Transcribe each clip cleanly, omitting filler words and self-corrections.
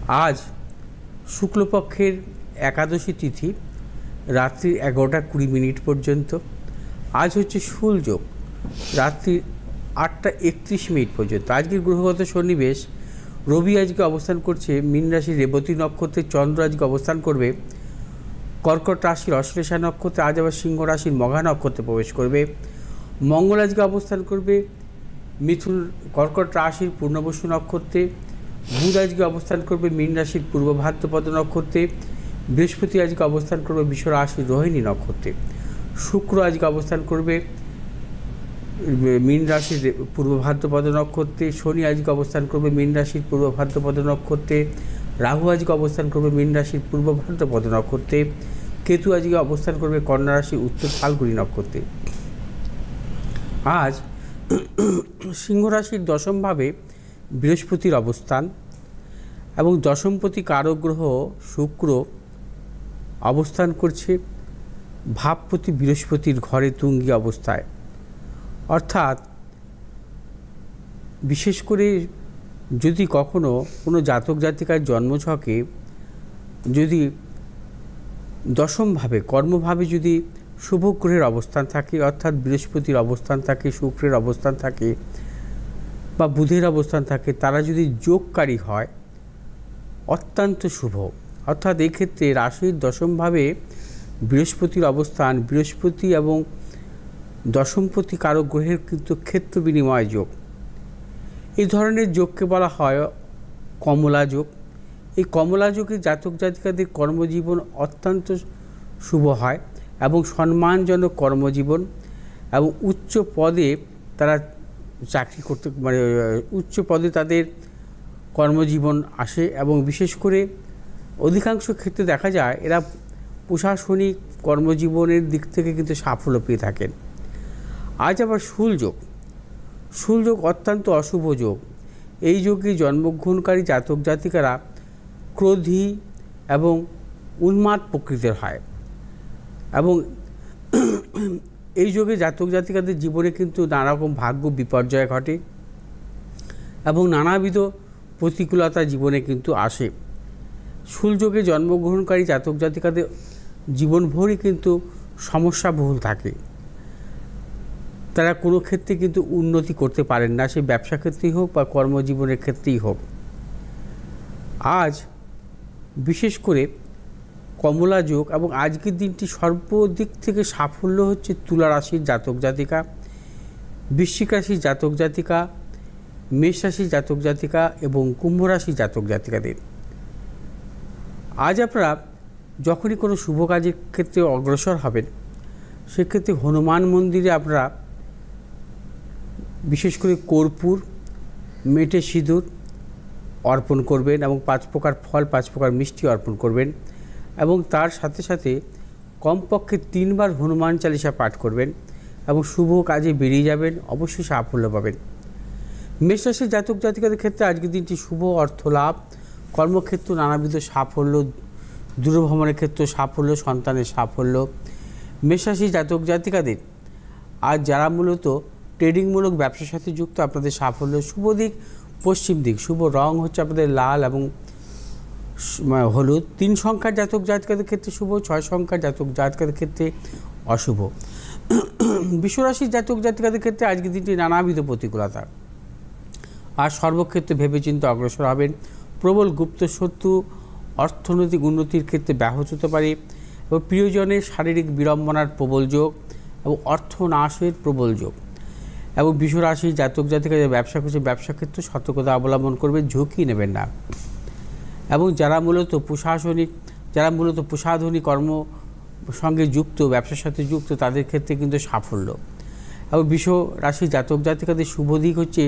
আজ শুক্লপক্ষের একাদশী তিথি রাত্রি 11:20 পর্যন্ত। আজ হচ্ছে শুল যোগ রাত্রি 8:31 পর্যন্ত। আজকের গ্রহগত সন্নিবেশ, রবি আজকে অবস্থান করছে মীন রাশির রেবতী নক্ষত্রে, চন্দ্র আজকে অবস্থান করবে কর্কট রাশির অশ্লেষা নক্ষত্রে, আজ আবার সিংহ রাশির মঘা নক্ষত্রে প্রবেশ করবে। মঙ্গল আজকে অবস্থান করবে মিথুন কর্কট রাশির পূর্ণবসু নক্ষত্রে, বুধ আজকে অবস্থান করবে মীন রাশির পূর্ব ভাদ্রপদ নক্ষত্রে, বৃহস্পতি আজকে অবস্থান করবে বৃষ রাশির রোহিণী নক্ষত্রে, শুক্র আজকে অবস্থান করবে মীন রাশির পূর্ব ভাদ্রপদ নক্ষত্রে, শনি আজকে অবস্থান করবে মীন রাশির পূর্ব ভাদ্রপদ নক্ষত্রে, রাহু আজকে অবস্থান করবে মীন রাশির পূর্ব ভাদ্রপদ নক্ষত্রে, কেতু আজকে অবস্থান করবে কন্যা রাশির উত্তর ফাল্গুনী নক্ষত্রে। আজ সিংহ রাশির দশমভাবে বৃহস্পতির অবস্থান এবং দশমপতি কারক গ্রহ শুক্র অবস্থান করছে ভাবপতি বৃহস্পতির ঘরে তুঙ্গী অবস্থায়। অর্থাৎ বিশেষ করে যদি কখনো কোনো জাতক জাতিকার জন্মছকে যদি দশমভাবে কর্মভাবে যদি শুভ গ্রহের অবস্থান থাকে, অর্থাৎ বৃহস্পতির অবস্থান থাকে, শুক্রের অবস্থান থাকে বা বুধের অবস্থান থাকে, তারা যদি যোগকারী হয় অত্যন্ত শুভ। অর্থাৎ এক্ষেত্রে রাশির দশমভাবে বৃহস্পতির অবস্থান, বৃহস্পতি এবং দশমপতি কারক গ্রহের কিন্তু ক্ষেত্র বিনিময় যোগ। এই ধরনের যোগকে বলা হয় কমলা যোগ। এই কমলা যোগে জাতক জাতিকাদের কর্মজীবন অত্যন্ত শুভ হয় এবং সম্মানজনক কর্মজীবন এবং উচ্চ পদে তারা চাকরি করতে উচ্চ পদে তাদের কর্মজীবন আসে এবং বিশেষ করে অধিকাংশ ক্ষেত্রে দেখা যায় এরা প্রশাসনিক কর্মজীবনের দিক থেকে কিন্তু সাফল্য পেয়ে থাকেন। আজ আবার শুল যোগ অত্যন্ত অশুভ যোগ। এই যোগে জন্মগ্রহণকারী জাতক জাতিকারা ক্রোধী এবং উন্মাদ প্রকৃতির হয় এবং এই যোগে জাতক জাতিকাদের জীবনে কিন্তু নানারকম ভাগ্য বিপর্যয় ঘটে এবং নানাবিধ প্রতিকূলতা জীবনে কিন্তু আসে। শুল যোগে জন্মগ্রহণকারী জাতক জাতিকাদের জীবনভরই কিন্তু সমস্যাবহুল থাকে। তারা কোনো ক্ষেত্রে কিন্তু উন্নতি করতে পারেন না, সে ব্যবসা ক্ষেত্রেই হোক বা কর্মজীবনের ক্ষেত্রেই হোক। আজ বিশেষ করে কমলা যোগ এবং আজকের দিনটি সর্বদিক থেকে সাফল্য হচ্ছে তুলা রাশির জাতক জাতিকা, বৃশ্চিক রাশির জাতক জাতিকা, মেষ রাশির জাতক জাতিকা এবং কুম্ভ রাশির জাতক জাতিকাদের। আজ আপনারা যখনই কোনো শুভ কাজের ক্ষেত্রে অগ্রসর হবেন সেক্ষেত্রে হনুমান মন্দিরে আপনারা বিশেষ করে কর্পূর, মেটে সিঁদুর অর্পণ করবেন এবং 5 প্রকার ফল, 5 প্রকার মিষ্টি অর্পণ করবেন এবং তার সাথে সাথে কমপক্ষে 3 বার হনুমান চালিসা পাঠ করবেন এবং শুভ কাজে বেরিয়ে যাবেন, অবশ্যই সাফল্য পাবেন। মেষ রাশির জাতক জাতিকাদের ক্ষেত্রে আজকের দিনটি শুভ, অর্থ লাভ, কর্মক্ষেত্র নানাবিধ সাফল্য, দূরভ্রমণের ক্ষেত্রে সাফল্য, সন্তানের সাফল্য। মেষ রাশির জাতক জাতিকাদের আজ যারা মূলত ট্রেডিংমূলক ব্যবসার সাথে যুক্ত, আপনাদের সাফল্য। শুভ দিক পশ্চিম দিক, শুভ রং হচ্ছে আপনাদের লাল এবং হলুদ। 3 সংখ্যার জাতক জাতিকাদের ক্ষেত্রে শুভ, 6 সংখ্যার জাতক জাতিকাদের ক্ষেত্রে অশুভ। বিশ্বরাশির জাতক জাতিকাদের ক্ষেত্রে আজকের দিনটি নানাবিধ প্রতিকূলতা। আর সর্বক্ষেত্রে ভেবেচিন্তে অগ্রসর হবেন। প্রবল গুপ্ত শত্রু অর্থনৈতিক উন্নতির ক্ষেত্রে ব্যাহত হতে পারে এবং প্রিয়জনের শারীরিক বিড়ম্বনার প্রবল যোগ এবং অর্থ নাশের প্রবল যোগ। এবং বিশ্বরাশির জাতক জাতিকা যে ব্যবসা করছে ব্যবসা ক্ষেত্রে সতর্কতা অবলম্বন করবে, ঝুঁকি নেবেন না। এবং যারা মূলত প্রসাধনী কর্ম সঙ্গে যুক্ত, ব্যবসার সাথে যুক্ত, তাদের ক্ষেত্রে কিন্তু সাফল্য। এবং বিশ্ব রাশির জাতক জাতিকাদের শুভ দিক হচ্ছে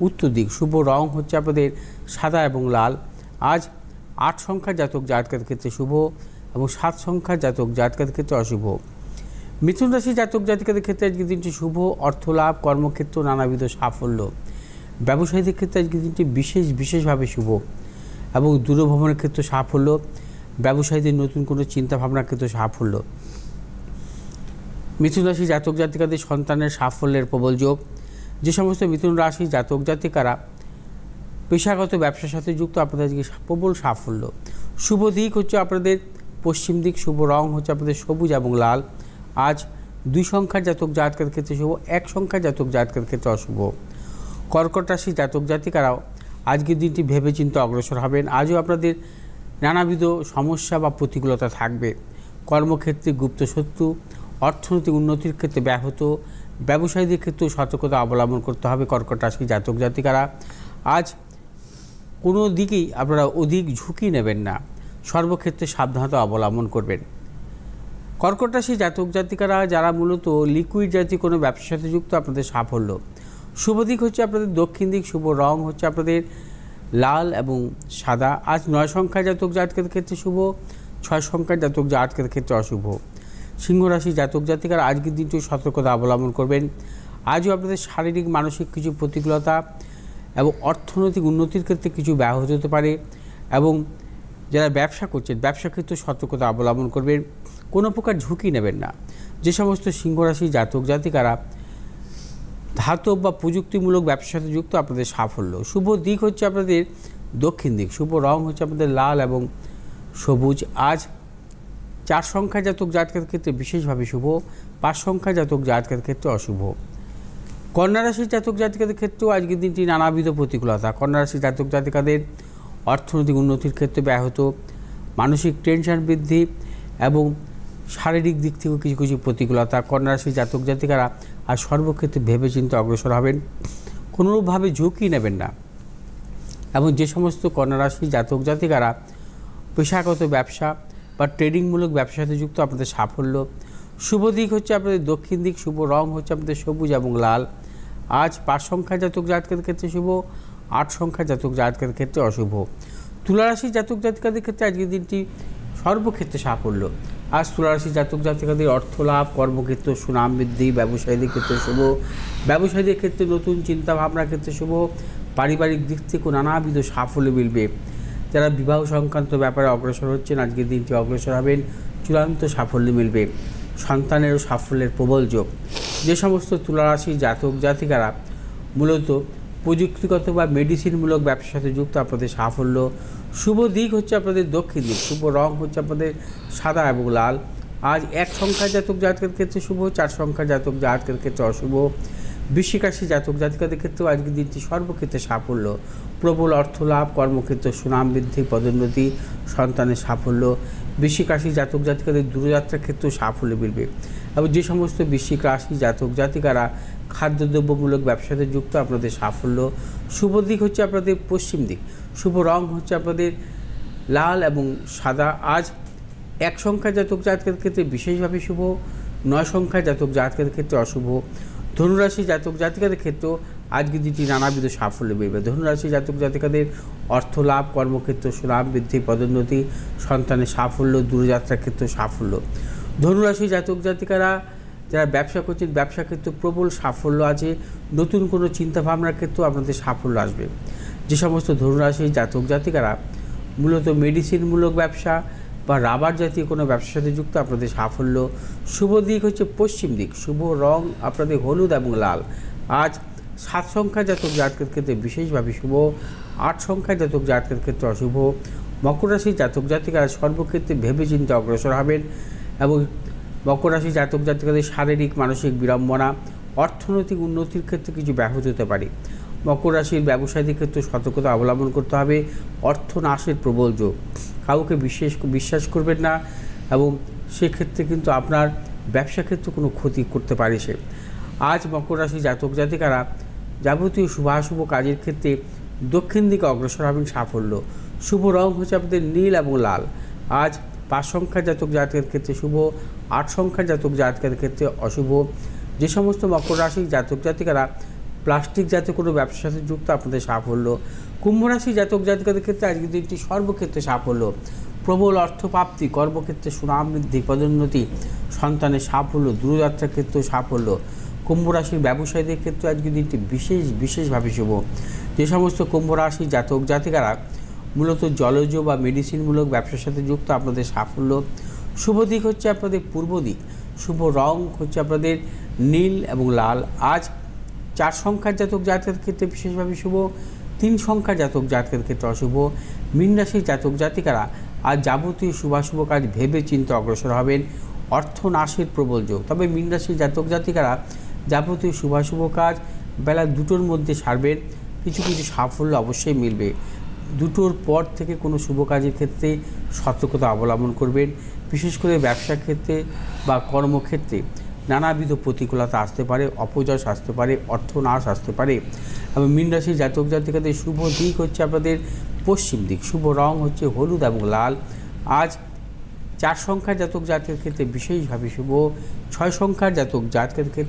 উত্তর দিক, শুভ রং হচ্ছে আপনাদের সাদা এবং লাল। আজ 8 সংখ্যার জাতক জাতিকাদের ক্ষেত্রে শুভ এবং 7 সংখ্যার জাতক জাতিকাদের ক্ষেত্রে অশুভ। মিথুন রাশির জাতক জাতিকাদের ক্ষেত্রে আজকের দিনটি শুভ, অর্থ লাভ, কর্মক্ষেত্র নানাবিধ সাফল্য। ব্যবসায়ীদের ক্ষেত্রে আজকের দিনটি বিশেষভাবে শুভ এবং দূরভ্রমণের ক্ষেত্রে সাফল্য, ব্যবসায়ীদের নতুন কোনো চিন্তাভাবনার ক্ষেত্রে সাফল্য। মিথুন রাশি জাতক জাতিকাদের সন্তানের সাফল্যের প্রবল যোগ। যে সমস্ত মিথুন রাশি জাতক জাতিকারা পেশাগত ব্যবসার সাথে যুক্ত আপনাদের আজকে প্রবল সাফল্য। শুভ দিক হচ্ছে আপনাদের পশ্চিম দিক, শুভ রং হচ্ছে আপনাদের সবুজ এবং লাল। আজ 2 সংখ্যার জাতক জাতকের ক্ষেত্রে শুভ, 1 সংখ্যার জাতক জাতকের ক্ষেত্রে অশুভ। কর্কট রাশি জাতক জাতিকারাও আজকের দিনটি ভেবেচিন্তে অগ্রসর হবেন। আজও আপনাদের নানাবিধ সমস্যা বা প্রতিকূলতা থাকবে। কর্মক্ষেত্রে গুপ্ত শত্রু, অর্থনৈতিক উন্নতির ক্ষেত্রে ব্যাহত, ব্যবসায়ীদের ক্ষেত্রেও সতর্কতা অবলম্বন করতে হবে। কর্কট রাশি জাতক জাতিকারা আজ কোনো দিকেই আপনারা অধিক ঝুঁকি নেবেন না, সর্বক্ষেত্রে সাবধানতা অবলম্বন করবেন। কর্কট রাশি জাতক জাতিকারা যারা মূলত লিকুইড জাতীয় কোনো ব্যবসার সাথে যুক্ত, আপনাদের সাফল্য। শুভ দিক হচ্ছে আপনাদের দক্ষিণ দিক, শুভ রং হচ্ছে আপনাদের লাল এবং সাদা। আজ 9 সংখ্যার জাতক জাতকের ক্ষেত্রে শুভ, 6 সংখ্যার জাতক জাতকের ক্ষেত্রে অশুভ। সিংহ রাশি জাতক জাতিকারা আজকের দিনটি সতর্কতা অবলম্বন করবেন। আজও আপনাদের শারীরিক মানসিক কিছু প্রতিকূলতা এবং অর্থনৈতিক উন্নতির ক্ষেত্রে কিছু ব্যাহত হতে পারে। এবং যারা ব্যবসা করছেন, ব্যবসা ক্ষেত্রে সতর্কতা অবলম্বন করবেন, কোনো প্রকার ঝুঁকি নেবেন না। যে সমস্ত সিংহ রাশি জাতক জাতিকারা ধাতব বা প্রযুক্তিমূলক ব্যবসার সাথে যুক্ত, আপনাদের সাফল্য। শুভ দিক হচ্ছে আপনাদের দক্ষিণ দিক, শুভ রং হচ্ছে আপনাদের লাল এবং সবুজ। আজ 4 সংখ্যার জাতক জাতকের ক্ষেত্রে বিশেষভাবে শুভ, 5 সংখ্যার জাতক জাতকের ক্ষেত্রে অশুভ। কন্যা রাশির জাতক জাতিকাদের ক্ষেত্রেও আজকের দিনটি নানাবিধ প্রতিকূলতা। কন্যা রাশির জাতক জাতিকাদের অর্থনৈতিক উন্নতির ক্ষেত্রে ব্যাহত, মানসিক টেনশন বৃদ্ধি এবং শারীরিক দিক থেকেও কিছু কিছু প্রতিকূলতা। কন্যা রাশির জাতক জাতিকারা আর সর্বক্ষেত্রে ভেবেচিন্তে অগ্রসর হবেন, কোনোভাবে ঝুঁকি নেবেন না। এবং যে সমস্ত কন্যা রাশির জাতক জাতিকারা পেশাগত ব্যবসা বা ট্রেডিংমূলক ব্যবসার সাথে যুক্ত, আপনাদের সাফল্য। শুভ দিক হচ্ছে আপনাদের দক্ষিণ দিক, শুভ রং হচ্ছে আপনাদের সবুজ এবং লাল। আজ 5 সংখ্যার জাতক জাতকের ক্ষেত্রে শুভ, 8 সংখ্যার জাতক জাতকের ক্ষেত্রে অশুভ। তুলা রাশির জাতক জাতিকাদের ক্ষেত্রে আজকের দিনটি সর্বক্ষেত্রে সাফল্য। আজ তুলা রাশির জাতক জাতিকাদের অর্থ লাভ, কর্মক্ষেত্রে সুনাম বৃদ্ধি, ব্যবসায়ীদের ক্ষেত্রে শুভ, ব্যবসায়ীদের ক্ষেত্রে নতুন চিন্তাভাবনার ক্ষেত্রে শুভ। পারিবারিক দিক থেকেও নানাবিধ সাফল্য মিলবে। যারা বিবাহ সংক্রান্ত ব্যাপারে অগ্রসর হচ্ছেন, আজকের দিনটি অগ্রসর হবেন, চূড়ান্ত সাফল্য মিলবে। সন্তানেরও সাফল্যের প্রবল যোগ। যে সমস্ত তুলা রাশির জাতক জাতিকারা মূলত প্রযুক্তিগত বা মেডিসিনমূলক ব্যবসার সাথে যুক্ত, আপনাদের সাফল্য। শুভ দিক হচ্ছে আপনাদের দক্ষিণ দিক, শুভ রং হচ্ছে আপনাদের সাদা এবং লাল। আজ 1 সংখ্যার জাতক জাতকের ক্ষেত্রে শুভ, 4 সংখ্যার জাতক জাতকের ক্ষেত্রে অশুভ। বৃশ্চিক রাশি জাতক জাতিকাদের ক্ষেত্রেও আজকের দিনটি সর্বক্ষেত্রে সাফল্য। প্রবল অর্থ লাভ, কর্মক্ষেত্রে সুনাম বৃদ্ধি, পদোন্নতি, সন্তানের সাফল্য। বৃশ্চিক রাশি জাতক জাতিকাদের দূরযাত্রার ক্ষেত্রেও সাফল্য মিলবে। এবং যে সমস্ত বৃশ্চিক রাশি জাতক জাতিকারা খাদ্যদ্রব্যমূলক ব্যবসাতে যুক্ত, আপনাদের সাফল্য। শুভ দিক হচ্ছে আপনাদের পশ্চিম দিক, শুভ রং হচ্ছে আপনাদের লাল এবং সাদা। আজ 1 সংখ্যার জাতক জাতকের ক্ষেত্রে বিশেষভাবে শুভ, 9 সংখ্যার জাতক জাতকের ক্ষেত্রে অশুভ। ধনুরাশি জাতক জাতিকাদের ক্ষেত্রেও আজকের দিনটি নানাবিধ সাফল্য মিলবে। ধনুরাশি জাতক জাতিকাদের অর্থ লাভ, কর্মক্ষেত্র সুনাম বৃদ্ধি, পদোন্নতি, সন্তানের সাফল্য, দূরযাত্রার ক্ষেত্রে সাফল্য। ধনুরাশি জাতক জাতিকারা যারা ব্যবসা করছেন, ব্যবসা ক্ষেত্রে প্রবল সাফল্য আছে। নতুন কোনো চিন্তাভাবনার ক্ষেত্রেও আপনাদের সাফল্য আসবে। যে সমস্ত ধনুরাশি জাতক জাতিকারা মূলত মেডিসিনমূলক ব্যবসা বা রাবার জাতীয় কোনো ব্যবসার সাথে যুক্ত, আপনাদের সাফল্য। শুভ দিক হচ্ছে পশ্চিম দিক, শুভ রং আপনাদের হলুদ এবং লাল। আজ 7 সংখ্যার জাতক জাতকের ক্ষেত্রে বিশেষভাবে শুভ, 8 সংখ্যার জাতক জাতকের ক্ষেত্রে অশুভ। মকর রাশির জাতক জাতিকারা সর্বক্ষেত্রে ভেবেচিন্তে অগ্রসর হবেন এবং মকর রাশি জাতক জাতিকাদের শারীরিক মানসিক বিড়ম্বনা, অর্থনৈতিক উন্নতির ক্ষেত্রে কিছু ব্যাহত হতে পারে। মকর রাশির ব্যবসায়ীদের ক্ষেত্রে সতর্কতা অবলম্বন করতে হবে। অর্থ নাশের প্রবল যোগ, কাউকে বিশ্বাস করবেন না এবং সেক্ষেত্রে কিন্তু আপনার ব্যবসা ক্ষেত্রে কোনো ক্ষতি করতে পারে সে। আজ মকর রাশি জাতক জাতিকারা যাবতীয় শুভাশুভ কাজের ক্ষেত্রে দক্ষিণ দিকে অগ্রসর হবেন, সাফল্য। শুভ রং হচ্ছে আপনাদের নীল এবং লাল। আজ 5 সংখ্যার জাতক জাতকের ক্ষেত্রে শুভ, 8 সংখ্যার জাতক জাতকের ক্ষেত্রে অশুভ। যে সমস্ত মকর রাশির জাতক জাতিকারা প্লাস্টিক জাতীয় কোনো ব্যবসার সাথে যুক্ত, আপনাদের সাফল্য। কুম্ভ রাশি জাতক জাতিকাদের ক্ষেত্রে আজকের দিনটি সর্বক্ষেত্রে সাফল্য। প্রবল অর্থপ্রাপ্তি, কর্মক্ষেত্রে সুনাম বৃদ্ধি, পদোন্নতি, সন্তানের সাফল্য, দূরযাত্রার ক্ষেত্রেও সাফল্য। কুম্ভ রাশির ব্যবসায়ীদের ক্ষেত্রে আজকের দিনটি বিশেষভাবে শুভ। যে সমস্ত কুম্ভ রাশির জাতক জাতিকারা মূলত জলজ বা মেডিসিনমূলক ব্যবসার সাথে যুক্ত, আপনাদের সাফল্য। শুভ দিক হচ্ছে আপনাদের পূর্ব দিক, শুভ রং হচ্ছে আপনাদের নীল এবং লাল। আজ 4 সংখ্যার জাতক জাতকের ক্ষেত্রে বিশেষভাবে শুভ, 3 সংখ্যার জাতক জাতকের ক্ষেত্রে অশুভ। মীন রাশির জাতক জাতিকারা আজ যাবতীয় শুভাশুভ কাজ ভেবে চিন্তে অগ্রসর হবেন। অর্থ নাশের প্রবল যোগ। তবে মীন রাশির জাতক জাতিকারা যাবতীয় শুভাশুভ কাজ বেলা 2টোর মধ্যে সারবেন। কিছু সাফল্য অবশ্যই মিলবে। 2টোর পর থেকে কোনো শুভ কাজের ক্ষেত্রে সতর্কতা অবলম্বন করবেন। বিশেষ করে ব্যবসার ক্ষেত্রে বা কর্মক্ষেত্রে নানাবিধ প্রতিকূলতা আসতে পারে, অপযশ আসতে পারে, অর্থনাশ আসতে পারে। এবং মীন রাশির জাতক জাতিকাদের শুভ দিক হচ্ছে আপনাদের পশ্চিম দিক। শুভ রং হচ্ছে হলুদ এবং লাল। আজ 4 সংখ্যার জাতক জাতকের ক্ষেত্রে বিশেষভাবে শুভ। 6 সংখ্যার জাতক জাতকের ক্ষেত্রে